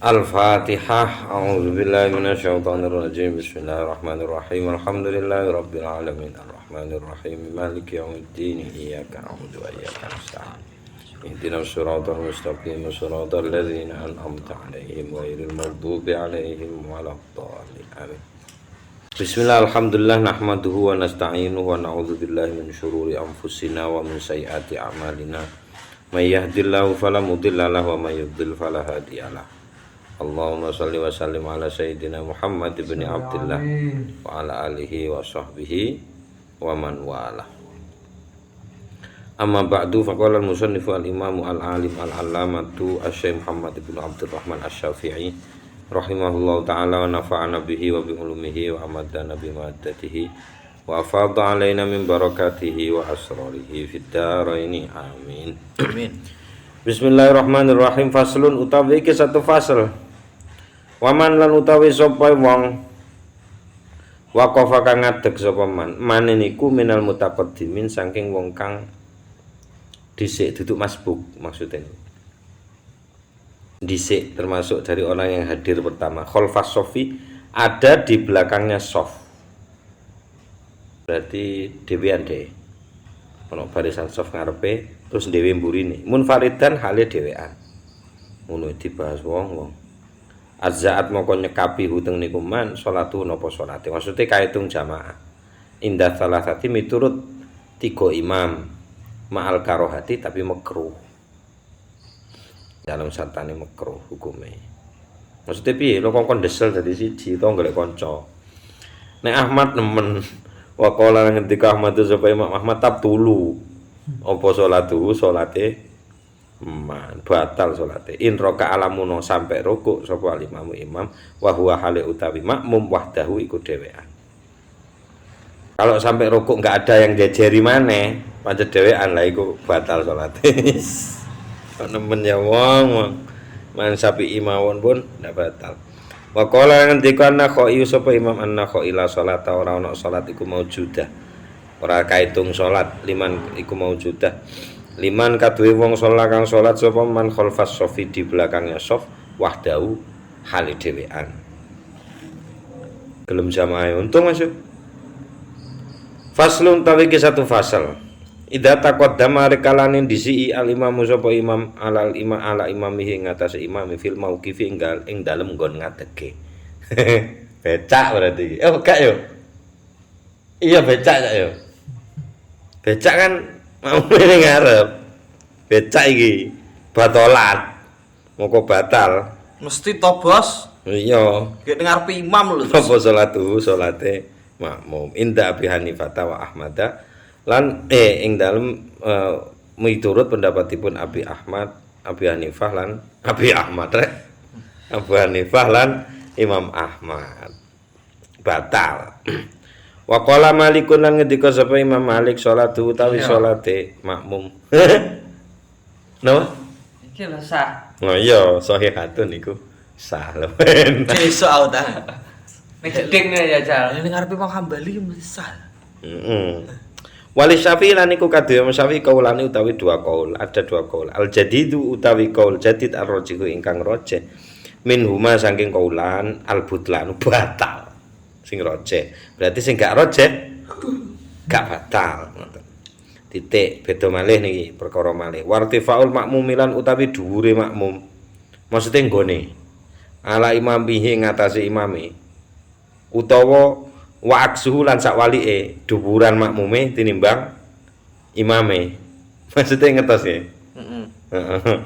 Al-Fatihah. A'udzubillahi minasyaitonirrajim. Bismillahirrahmanirrahim. Alhamdulillahirabbil alamin. Arrahmanirrahim. Maliki yaumiddin. Iyyaka na'budu wa iyyaka nasta'in. Ihdinas siratal mustaqim. Siratal ladzina an'amta 'alaihim ghairil maghdubi 'alaihim waladdallin. Amin. Bismillah, alhamdulillah, nahmaduhu wa nasta'inuhu wa na'udzubillahi min syururi anfusina wa min sayyiati a'malina. May yahdihillahu fala mudilla lahu wa may yudlil fala hadiyalah. Allahumma shalli wa sallim ala sayyidina Muhammad ibn Abdullah wa ala alihi wa sahbihi wa man wala. Amma ba'du, faqala al-musannifu al-imamu al-alim al-allamatu asy-syaikh Muhammad ibn Abdurrahman asy-Syafi'i rahimahullahu ta'ala wa nafa'ana bihi wa bi ulumihi wa amadana bi maddatihi wa afadha alaina min barakatihi wa asrarihi fid dharaini amin. Amin. Bismillahirrahmanirrahim. Faslun utawi iki satu fasal. Waman lan utawi sapa wong waqafa kang ngadeg sapa man niku minal mutaqaddimin saking wong kang dhisik duduk masbuk, maksudnya dhisik termasuk dari orang yang hadir pertama. Khalfas sofi, ada di belakangnya sof, berarti dhewean deh ono barisan sof ngarepe terus dhewe mburine. Munfaridan hale dhewean ngono dibahas wong azzaat moko nyekapi huteng niku man salatu napa salate, maksudnya kaitung jamaah indah salasati miturut 3 imam ma'al karohati tapi makruh, dalam satane makruh hukume. Maksudnya piye lho kok desel dadi siji to golek kanca. Nek Ahmad nemen wa qala ngendika Ahmad sapa Imam Ahmad tabtulu apa salatu salate man batal salate in raka alamuno sampai rukuk sapa al-imam imam wa huwa hale utawi makmum wahdahu iku dhewean. Kalau sampai rukuk enggak ada yang jejeri maneh pancet dhewean lah iku batal salate. Kok nemen ya wong man sapi imawon pun ndak batal. Wa qala ngendika an-Nakhai sapa Imam an-Nakhai la salat ora ana salat iku maujudah. Ora kaitung salat liman iku maujudah. Liman kaduwe wong salat kang salat sapa man khalfas sofi di belakangnya sof wahdahu hale dhewean. Gelem jamaah untung masuk. Faslun tawi ki satu fasal. Idza taqaddama rikalane disi al-imam sapa imam alal imam ala imamihi ngatas imam fil mauqifi ing dalem nggon ngadege. Becak berarti. Oh, gak yo. Iya becak gak yo. Becak kan mau ning ngarep. Becak iki batolat. Moko batal. Mesti to, Bos. Iya. Ki ning ngarep imam lho. Apa salate makmum inda Abi Hanifah wa Ahmad lan ing dalem miturut pendapatipun Abi Ahmad, Abi Hanifah lan Abi Ahmad Abu Hanifah lan Imam Ahmad batal. Wa qala Malikun lan ngendika sapa Imam Malik salatu utawi salate makmum. Napa? Iki lho sah. Oh iya, sahihatun niku sah lho. Iso ta. Nek jeding ya jal. Ning ngarep Imam Hambali mesti sah. Wali Syafi'i lan iku kadhe Imam Syafi'i kaulane utawi 2 kaul, ada 2 kaul. Al jadidu utawi kaul jadid ar-rajihu ingkang rajih. Min huma saking kaulan al butlan batal. Sing rajih. Berarti sing gak rajih gak batal. Titik beda malih niki perkara malih. Wartifaul makmumilan utawi dhuwure makmum. Maksudnya nggone ala imam bihi ngatasi imame. Utawa wa aksuhu lan sak walike dhuwuran makmume tinimbang imame. Maksudnya ngetos ya? Heeh.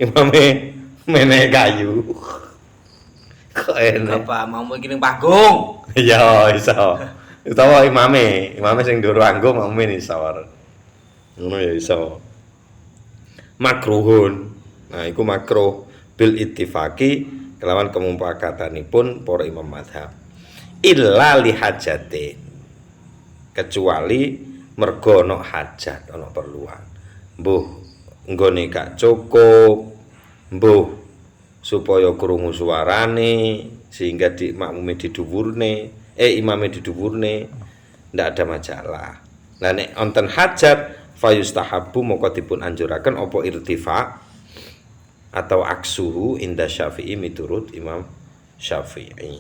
Imame menehi kayu. Kok enak. Apa mau iki ning panggung? Ya iso. Utawa imame sing ndoro anggo makmume iso. Ngono ya iso. Makruhun. Nah, iku makruh bil ittifaqi kelawan kemupakatanipun para imam mazhab. Illa li hajatin, kecuali mergo ana hajat, ana perluan. Mbuh nggone gak cukup, mbuh supaya krungu suarane sehingga di makmume didhuwurne, imame didhuwurne, ndak ada masalah. Lah nek wonten hajat fayustahabbu moko dipun anjuraken apa irtifa atau aksuhu inda Syafi'i miturut Imam Syafi'i.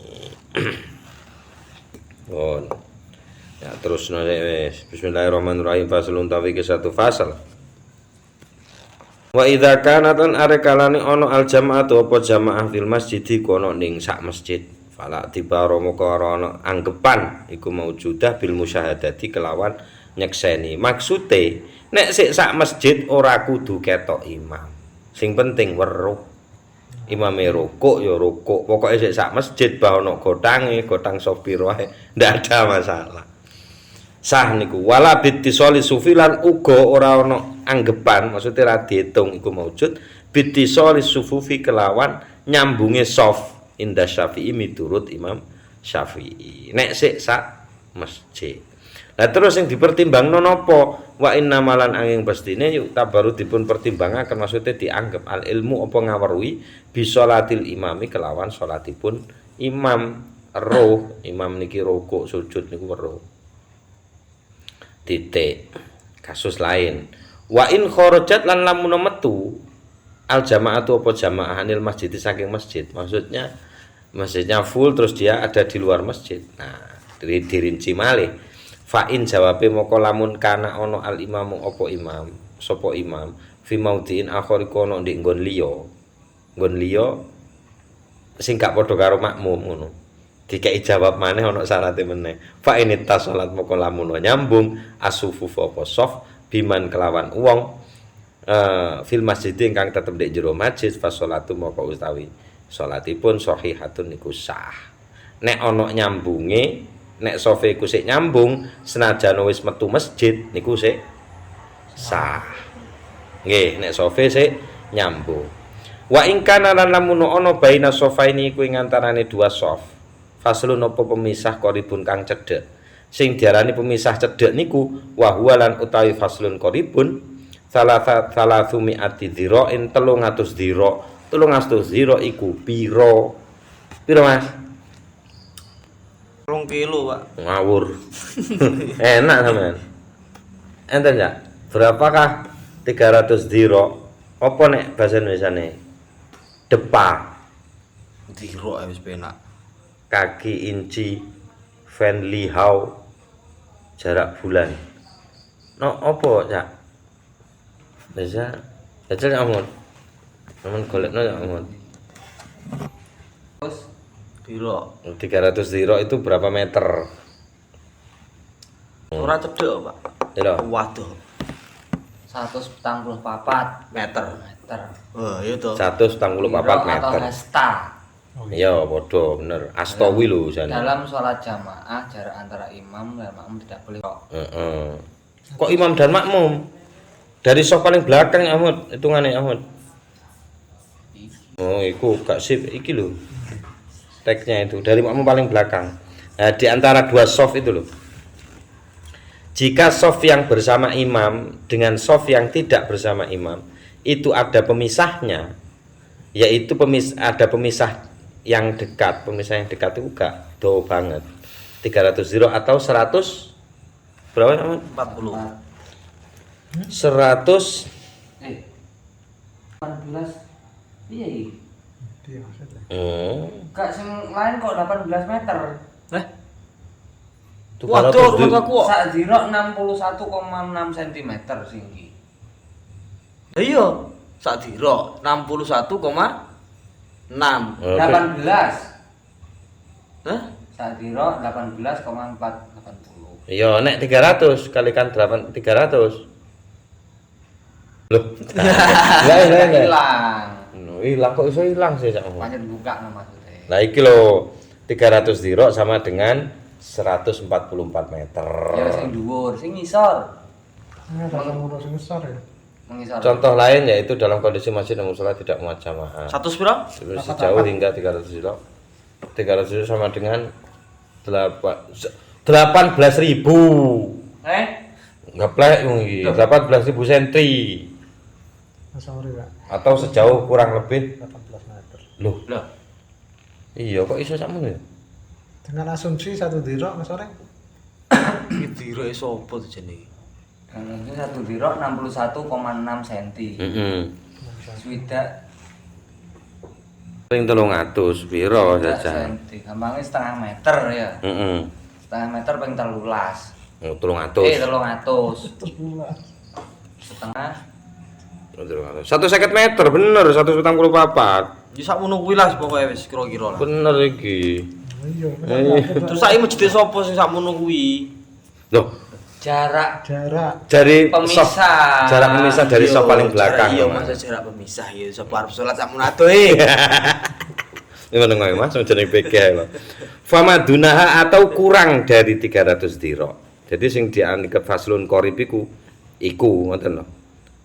Oh. Ya terus wis. Bismillahirrahmanirrahim. Faslun tawi ke satu fasal. Wa idza kana tan arekalane ana al jama'atu apa jamaah fil masjid kono ning sak masjid. Fala tibaro moko ana anggepan iku maujudah bil musyahadati kelawan nyekseni. Maksude nek sik sak masjid ora kudu ketok imam. Sing penting weruh. Imame rukuk ya rukuk. Pokoke sik sak masjid bah ana gotange, gotang sopir wae, ndak ada masalah. Sah niku wala bittisoli sufilan uga ora ana anggepan, maksudnya ra diitung iku maujud bittisoli sufufi kelawan nyambunge sof inda Syafi'i miturut Imam Syafi'i. Nek sik sak masjid. Lah terus yang dipertimbangno napa? Wa inna malan angin pastine yuk tabaru dipun pertimbangaken maksudnya dianggap al ilmu apa ngaweruhi bisolatil imami kelawan salatipun imam roh imam niki rukuk sujud niku weruh. Titik. Kasus lain. Wa in kharajat lan lamun metu al jamaatu apa jamaah anil masjid saking masjid. Maksudnya masjidnya full terus dia ada di luar masjid. Nah, dirinci malih. Fa in jawabe moko lamun kana ana al imamu apa imam, sapa imam fi maudhi'in akhir kono ndek nggon liya. Nggon liya sing gak padha karo makmum ngono. Dikai jawab maneh ana syarate meneh. Fa in tasalat moko lamun nyambung asufu apa sof biman kelawan wong fil masjid ingkang tetep ndek jero masjid fa salatu moko utawi salatipun sahihatun niku sah. Nek ana nyambunge, nek sofe iku sik nyambung senajan wis metu masjid niku sik sah. Nggih, nek sofe sik nyambung. Wa in kana lan lamun ana baina sofaini iku ing antarane dua sof. Faslun apa pemisah qaribun kang cedhek. Sing diarani pemisah cedhek niku wa huwa lan utawi faslun qaribun salatsu mi'ati dzira'in 300 dzira'. 300 dzira' iku pira? Pira Mas? 2 kilo, Pak. Ngawur. Enak sampean. Enten ya? Berapakah 300 dzira'? Apa nek bahasa Indonesiane? Depa. Dzira' wis penak. Kaki inci Van Lihau jarak bulan. No apa cak? Bisa jajal amun. Amun golekno ya amun. Terus dzira'. 300 dzira' itu berapa meter? Ora cedhek, Pak. Piro? Waduh. 174 Meter. Oh, iya to. 174 atau meter. hasta. Iya, padha bener. Astawi lho jane. Dalam sholat jamaah jarak antara imam dan makmum tidak boleh kok. Heeh. Kok imam dan makmum? Dari sof paling belakang Ahmad, hitungane Ahmad. Oh, iku gak sip iki lho. Teksnya itu dari makmum paling belakang. Nah, di antara dua sof itu loh. Jika sof yang bersama imam dengan sof yang tidak bersama imam itu ada pemisahnya, yaitu ada pemisah yang dekat. Pemisah yang dekat itu gak jauh banget. 300 dzira' atau 100 berapa namanya? 40. 100 18 iya iki. Iya maksudnya. Gak sing lain kok 18 meter. Nah, 200 waduh, rumah aku. Sak dzira' 61,6 cm sing iki. Lah iya, sak dzira' 61,6. 18. Hah? Sak dzira' 18,480. Iya, nek 300 kalikan 8 300. Loh. Lah. Hilang. Hilang kok iso hilang sih Cak Muhammad. Pancen buka no maksudnya. Lah iki lho 300 dzira' sama dengan 144 meter. Ya sing dhuwur, sing ngisor. Ini ada ngurus besar ya. Mengisor. Contoh lain yaitu dalam kondisi masjid dan mushola tidak muat jamaah. 100 piro? Sejauh hingga 300 dzira'. 300 dzira' sama dengan 18.000. Ngaplek wong iki 18.000 senti. Sorry Pak, Atau sejauh kurang lebih 18 meter. loh. Lah, Iya kok iso sakmono ya? Dengan asumsi satu dirok Mas Oreng. iki dzira' sapa to jenenge? Kan itu 1 dzira' 61,6 cm. Heeh. Swidak Ping 300 piro Enggak jajal? senti. Gampangnya setengah meter ya. Heeh. Setengah meter ping 13. Oh, 300. 300. Setengah 300. 150 meter bener 144. Ya sakmono kuwi lah pokoke wis kira-kira lah. Bener iki. Iya, Terus saiki masjid sapa sing sakmono kuwi? Loh, jarak jarak dari Pemisah. jarak pemisah dari Iya, sof paling belakang. Iya, Mas. masa jarak pemisah ya sapa arep salat sakmono adoh. Ini mana ngono Mas, jeneng PK lho. Famadunaha atau kurang dari 300 dirok. Jadi sing dianggap faslun qorib iku ngoten lho.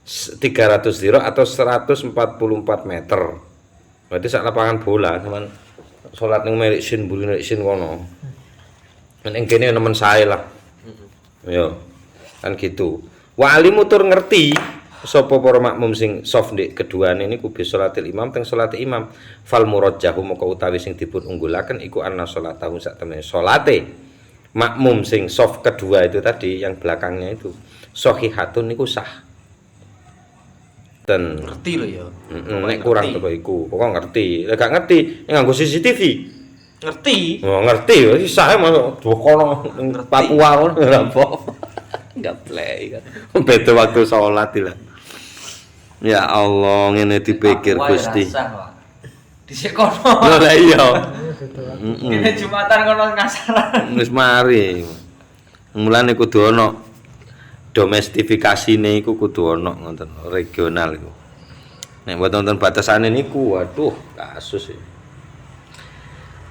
300 dirok atau 144 meter. Berarti sak lapangan bola cuman salat ning Melik Sin mburi Melik Sin kono. Ning kene nemen sae lah. Yo. Kan gitu. Wa alimu tur ngerti sapa para makmum sing sof ndek keduane niku bi salatil imam teng salate imam fal murajjahu moko utawi sing dipun unggulaken iku anna salatahu sak temene salate makmum sing sof kedua itu tadi yang belakangnya itu sahihatun niku sah. Dan Ngerti lho ya. nek kurang teko iku, pokok ngerti. Lek gak ngerti nganggo CCTV. Ngerti. Oh, ngerti wis sae masuk kono ning Ngerti. Papua ngono lha apa. Enggak play kan. Beda waktu salat lah. Ya Allah, ngene dipikir Papua ya Gusti. rasah, Pak. Dhisik kono. Lho lah iya. Ini Jumatan kono ngasaran. Wis mari. Mulane kudu ana domestifikasine iku kudu ana ngoten regional iku. Nek mboten wonten batasane niku waduh kasus iki.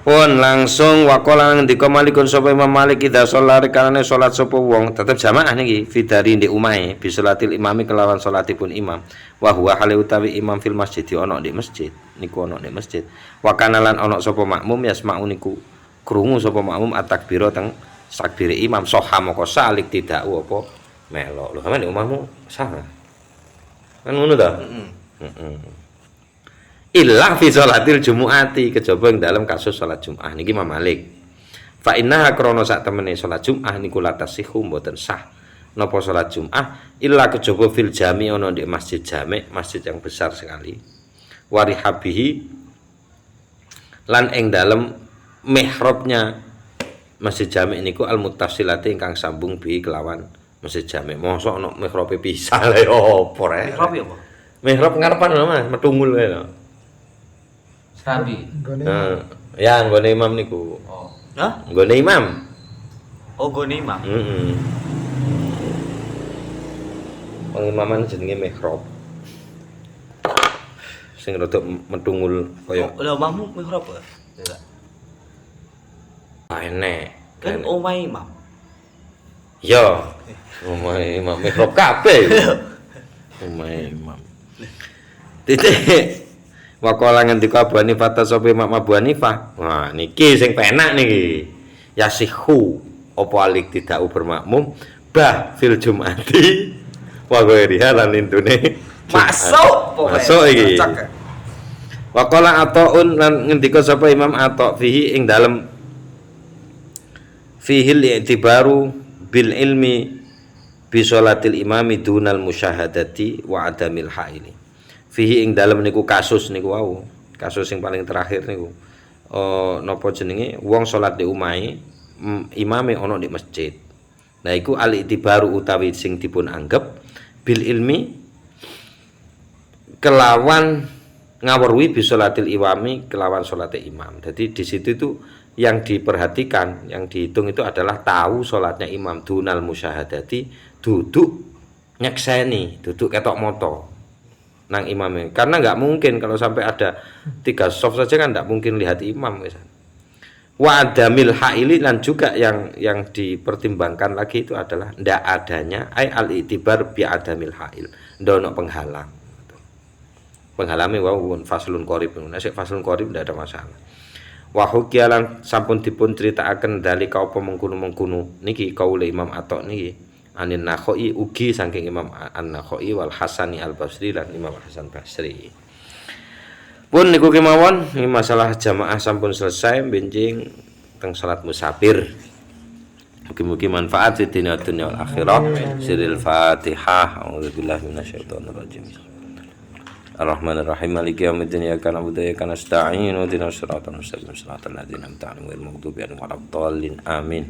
Pun langsung waqala ngendika Malikun sapa Imam Malik idza sholare kanane salat sapa wong tetep jamaah niki fidari ndek umahe bi salatil imami kelawan salatipun imam wa huwa hale utawi imam fil masjid ana ndek masjid niku ana ndek masjid wa kana lan ana sapa makmum yasma'u niku krungu sapa makmum at-takbira teng takbire imam soha moko salik tidak apa melok lho sampeyan omahmu sah kan ngono ta heeh Illah fi sholatil jumu'ati kejaba ing dalam kasus salat Jumat niki Imam Malik. Fa innaha krana sak temene salat Jumat niku latasihu mboten sah. Napa salat Jumat illa kejaba fil jami ana ndek masjid jami, masjid yang besar sekali. Warihabihi lan ing dalem mihrabnya masjid jami niku al muttasilati ingkang sambung bi kelawan masjid jami. Mosok ana mihrabe pisah lha opo rek. Mihrab ya apa? Mihrab ngarepan lho Mas, metungul kae lho. Serambi. nggone Ya, nggone imam niku. Oh. Hah? Nggone imam. Oh, gone imam. Heeh. Pengimaman jenenge mihrab. Sing rada metungul kaya Lah omahmu mihrab ya? Enggak. enek. Kan omah imam. Ya. Omahe imam mihrab kabeh. Omahe imam. Titik. Waqala ngendika Abu Hanifah sapa Imam Abu Hanifah. Wah, niki sing penak niki. Yasihu apa alik tidak bermakmum bah fil jumati wa ghairiha lan intune Masuk pokoknya. Masuk iki. Cocok, ya? Waqala Athaun lan ngendika sapa Imam Atha fihi ing dalem fihil i'tibaru bil ilmi bi sholatil imami dunal musyahadati wa adamil haili. Fihi ing dalem niku kasus niku wau. Kasus sing paling terakhir niku. Napa jenenge wong salat di omahe imame ana di masjid. Nah iku al-i'tibaru utawi sing dipun anggap bil ilmi kelawan ngawerwi bi sholatil iwami kelawan salate imam. Jadi di situ itu yang diperhatikan, yang dihitung itu adalah tahu salatnya imam dunal musyahadati, duduk nyekseni, duduk ketok moto nang imamnya. Karena nggak mungkin kalau sampai ada 3 shaf saja kan nggak mungkin lihat imam misalnya. Wa adamil haili dan juga yang dipertimbangkan lagi itu adalah ndak adanya al-i'tibar bi adamil hail, ndono penghalang. Penghalame wau faslun qorib. Nek faslun qorib ndak ada masalah. Wa hukialan sampun dipun critakaken dalika apa mengkono-mengkono niki kaule Imam Atha niki anin Nakhai ugi saking Imam An-Nakhai wal Hasani Al-Basri lan Imam Hasan Basri. Pun niku kemawon ini masalah jamaah sampun selesai benjing teng salat musafir. Mugi-mugi manfaat di dunia wal akhirah. Siril Fatihah. A'udzubillahi minasyaitonir rajim. Ar-Rahmanir-Rahim. Maliki yaumiddin. Iyyaka na'budu wa iyyaka nasta'in. Ihdinas siratal mustaqim. Shiratal ladzina an'amta 'alaihim ghairil maghdubi 'alaihim waladdallin. Amin.